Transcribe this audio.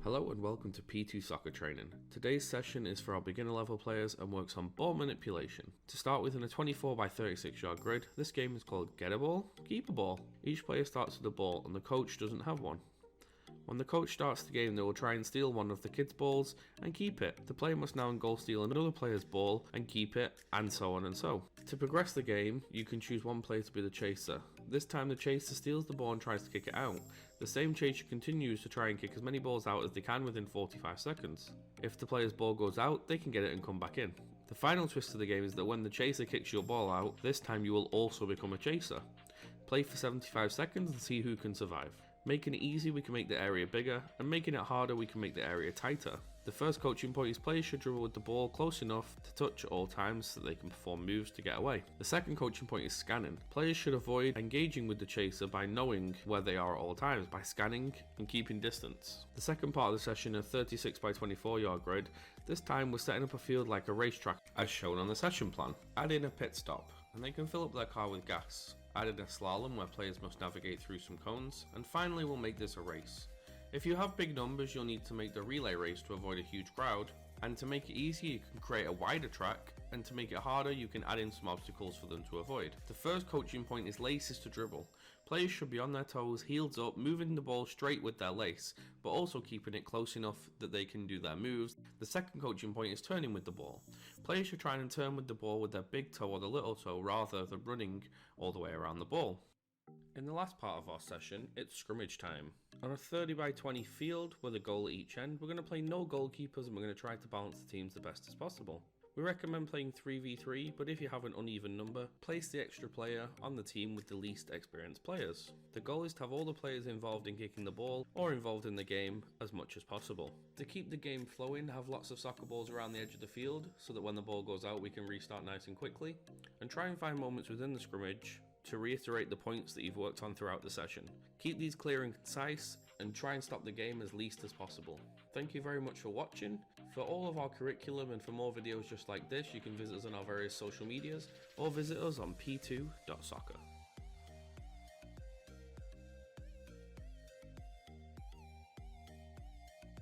Hello and welcome to P2 Soccer Training. Today's session is for our beginner level players and works on ball manipulation. To start with, in a 24 by 36 yard grid, this game is called Get a Ball, Keep a Ball. Each player starts with a ball and the coach doesn't have one. When the coach starts the game, they will try and steal one of the kids' balls and keep it. The player must now goal steal another player's ball and keep it, and so on and so. To progress the game, you can choose one player to be the chaser. This time the chaser steals the ball and tries to kick it out. The same chaser continues to try and kick as many balls out as they can within 45 seconds. If the player's ball goes out, they can get it and come back in. The final twist of the game is that when the chaser kicks your ball out, this time you will also become a chaser. Play for 75 seconds and see who can survive. Making it easy, we can make the area bigger, and making it harder, we can make the area tighter. The first coaching point is players should dribble with the ball close enough to touch at all times so they can perform moves to get away. The second coaching point is scanning. Players should avoid engaging with the chaser by knowing where they are at all times, by scanning and keeping distance. The second part of the session, a 36 by 24 yard grid, this time we're setting up a field like a racetrack as shown on the session plan. Add in a pit stop, and they can fill up their car with gas. Add in a slalom where players must navigate through some cones, and finally we'll make this a race. If you have big numbers, you'll need to make the relay race to avoid a huge crowd, and to make it easier you can create a wider track, and to make it harder you can add in some obstacles for them to avoid. The first coaching point is laces to dribble. Players should be on their toes, heels up, moving the ball straight with their lace, but also keeping it close enough that they can do their moves. The second coaching point is turning with the ball. Players should try and turn with the ball with their big toe or the little toe rather than running all the way around the ball. In the last part of our session, it's scrimmage time. On a 30 by 20 field with a goal at each end, we're going to play no goalkeepers and we're going to try to balance the teams the best as possible. We recommend playing 3v3, but if you have an uneven number, place the extra player on the team with the least experienced players. The goal is to have all the players involved in kicking the ball or involved in the game as much as possible. To keep the game flowing, have lots of soccer balls around the edge of the field so that when the ball goes out we can restart nice and quickly, and try and find moments within the scrimmage to reiterate the points that you've worked on throughout the session. Keep these clear and concise, and try and stop the game as least as possible. Thank you very much for watching. For all of our curriculum and for more videos just like this, you can visit us on our various social medias or visit us on p2.soccer.